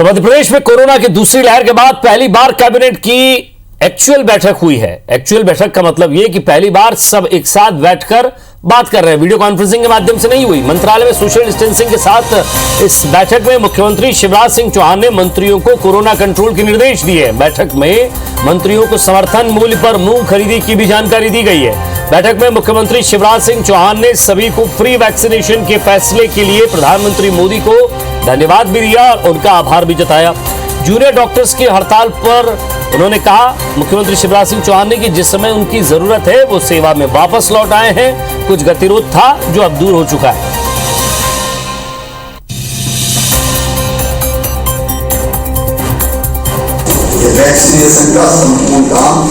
तो मध्य प्रदेश में कोरोना की दूसरी लहर के बाद पहली बार कैबिनेट की एक्चुअल बैठक हुई है। एक्चुअल बैठक का मतलब यह कि पहली बार सब एक साथ बैठकर बात कर रहे हैं। वीडियो कॉन्फ्रेंसिंग के माध्यम से नहीं हुई। मंत्रालय में सोशल डिस्टेंसिंग के साथ इस बैठक में मुख्यमंत्री शिवराज सिंह चौहान ने मंत्रियों को कोरोना कंट्रोल के निर्देश दिए। बैठक में मंत्रियों को समर्थन मूल्य पर मूंग खरीदी की भी जानकारी दी गई है। बैठक में मुख्यमंत्री शिवराज सिंह चौहान ने सभी को फ्री वैक्सीनेशन के फैसले के लिए प्रधानमंत्री मोदी को धन्यवाद भी दिया और उनका आभार भी जताया। जूनियर डॉक्टर्स की हड़ताल पर उन्होंने कहा मुख्यमंत्री शिवराज सिंह चौहान ने कि जिस समय उनकी जरूरत है वो सेवा में वापस लौट आए हैं। कुछ गतिरोध था जो अब दूर हो चुका है। वैक्सीनेशन का संपूर्ण काम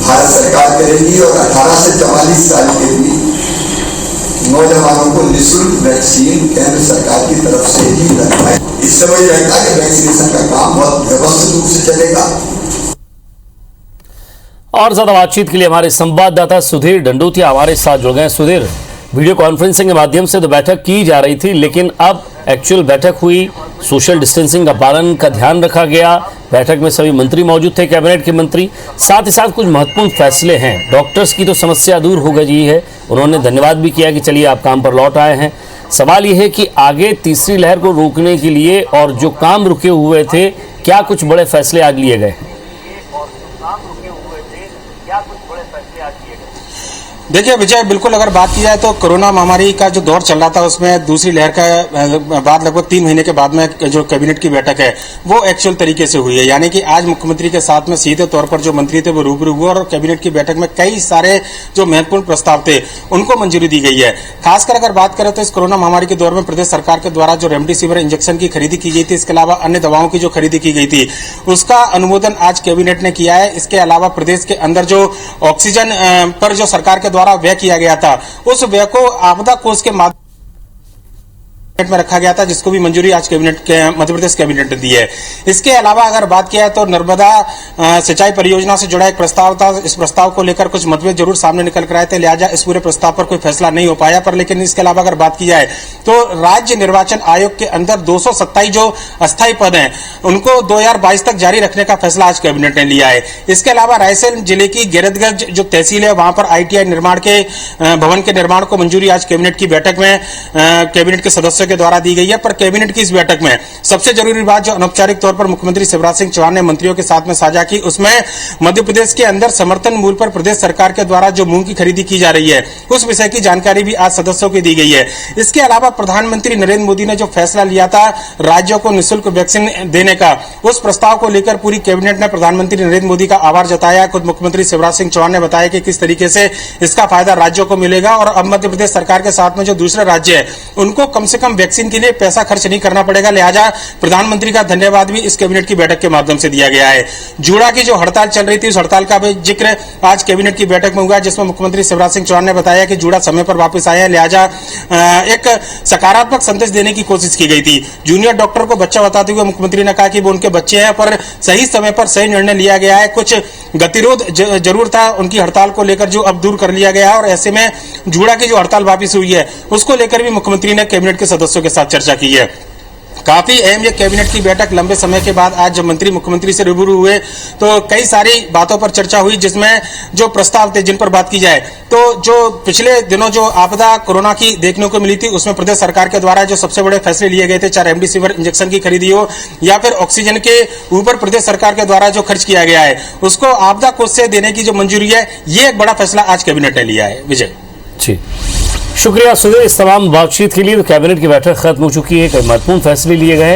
भारत सरकार करेगी और 18 से 44 साल के भी नौजवानों को निःशुल्क वैक्सीन केंद्र सरकार की तरफ से ही लगवाए। इस समय रहता है कि वैक्सीनेशन का काम बहुत व्यवस्थित रूप से चलेगा। और ज्यादा बातचीत के लिए हमारे संवाददाता सुधीर डंडोतिया हमारे साथ जुड़ गए। सुधीर, वीडियो कॉन्फ्रेंसिंग के माध्यम से तो बैठक की जा रही थी, लेकिन अब एक्चुअल बैठक हुई। सोशल डिस्टेंसिंग का पालन का ध्यान रखा गया। बैठक में सभी मंत्री मौजूद थे, कैबिनेट के मंत्री। साथ ही साथ कुछ महत्वपूर्ण फैसले हैं। डॉक्टर्स की तो समस्या दूर हो गई है, उन्होंने धन्यवाद भी किया कि चलिए आप काम पर लौट आए हैं। सवाल यह है कि आगे तीसरी लहर को रोकने के लिए और जो काम रुके हुए थे, क्या कुछ बड़े फैसले आज लिए गए? देखिए विजय, बिल्कुल अगर बात की जाए तो कोरोना महामारी का जो दौर चल रहा था उसमें दूसरी लहर का बाद लगभग 3 महीने के बाद में जो कैबिनेट की बैठक है वो एक्चुअल तरीके से हुई है। यानी कि आज मुख्यमंत्री के साथ में सीधे तौर पर जो मंत्री थे वो रूबरू हुए और कैबिनेट की बैठक में कई सारे जो महत्वपूर्ण प्रस्ताव थे उनको मंजूरी दी गई है। खासकर अगर बात करें तो इस कोरोना महामारी के दौर में प्रदेश सरकार के द्वारा जो रेमडेसिविर इंजेक्शन की खरीदी की गई थी, इसके अलावा अन्य दवाओं की जो खरीदी की गई थी, उसका अनुमोदन आज कैबिनेट ने किया है। इसके अलावा प्रदेश के अंदर जो ऑक्सीजन पर जो सरकार के द्वारा व्यय किया गया था, उस व्यय को आपदा कोष के माध्यम में रखा गया था, जिसको भी मंजूरी आज कैबिनेट के मध्य प्रदेश कैबिनेट ने दी है। इसके अलावा अगर बात किया तो नर्मदा सिंचाई परियोजना से जुड़ा एक प्रस्ताव था। इस प्रस्ताव को लेकर कुछ मतभेद जरूर सामने निकल कर आए थे, लिहाजा इस पूरे प्रस्ताव पर कोई फैसला नहीं हो पाया। पर लेकिन इसके अलावा अगर बात की जाए तो राज्य निर्वाचन आयोग के अंदर 227 जो अस्थायी पद हैं उनको 2022 तक जारी रखने का फैसला आज कैबिनेट ने लिया है। इसके अलावा रायसेन जिले की गैरतगंज जो तहसील है वहां पर ITI निर्माण के भवन के निर्माण को मंजूरी आज कैबिनेट की बैठक में कैबिनेट के सदस्यों के द्वारा दी गई है। पर कैबिनेट की इस बैठक में सबसे जरूरी बात जो अनौपचारिक तौर पर मुख्यमंत्री शिवराज सिंह चौहान ने मंत्रियों के साथ में साझा की, उसमें मध्य प्रदेश के अंदर समर्थन मूल्य पर प्रदेश सरकार के द्वारा जो मूंग की खरीदी की जा रही है उस विषय की जानकारी भी आज सदस्यों को दी गई है। इसके अलावा प्रधानमंत्री नरेंद्र मोदी ने जो फैसला लिया था राज्यों को निःशुल्क वैक्सीन देने का, उस प्रस्ताव को लेकर पूरी कैबिनेट ने प्रधानमंत्री नरेंद्र मोदी का आभार जताया। खुद मुख्यमंत्री शिवराज सिंह चौहान ने बताया कि किस तरीके से इसका फायदा राज्यों को मिलेगा और अब मध्य प्रदेश सरकार के साथ में जो दूसरे राज्य है उनको कम से कम वैक्सीन के लिए पैसा खर्च नहीं करना पड़ेगा। लिहाजा प्रधानमंत्री का धन्यवाद भी इस कैबिनेट की बैठक के माध्यम से दिया गया है। जूड़ा की जो हड़ताल चल रही थी उस हड़ताल का भी जिक्र आज कैबिनेट की बैठक में हुआ, जिसमें मुख्यमंत्री शिवराज सिंह चौहान ने बताया कि जूड़ा समय पर वापस आए हैं, लिहाजा एक सकारात्मक संदेश देने की कोशिश की गई थी। जूनियर डॉक्टर को बच्चा बताते हुए मुख्यमंत्री ने कहा कि वो उनके बच्चे हैं, पर सही समय पर सही निर्णय लिया गया है। कुछ गतिरोध जरूर था उनकी हड़ताल को लेकर जो अब दूर कर लिया गया है और ऐसे में जूड़ा की जो हड़ताल वापस हुई है उसको लेकर भी मुख्यमंत्री ने कैबिनेट के सदस्यों के साथ चर्चा की है। काफी अहम ये कैबिनेट की बैठक लंबे समय के बाद आज जब मंत्री मुख्यमंत्री से रूबरू हुए तो कई सारी बातों पर चर्चा हुई, जिसमें जो प्रस्ताव थे जिन पर बात की जाए तो जो पिछले दिनों जो आपदा कोरोना की देखने को मिली थी उसमें प्रदेश सरकार के द्वारा जो सबसे बड़े फैसले लिए गए थे, चाहे रेमडेसिविर इंजेक्शन की खरीदी हो या फिर ऑक्सीजन के ऊपर प्रदेश सरकार के द्वारा जो खर्च किया गया है उसको आपदा कोष से देने की जो मंजूरी है, ये एक बड़ा फैसला आज कैबिनेट ने लिया है। विजय जी, शुक्रिया सुधीर इस तमाम बातचीत के लिए। तो कैबिनेट की बैठक खत्म हो चुकी है, कई महत्वपूर्ण फैसले लिए गए।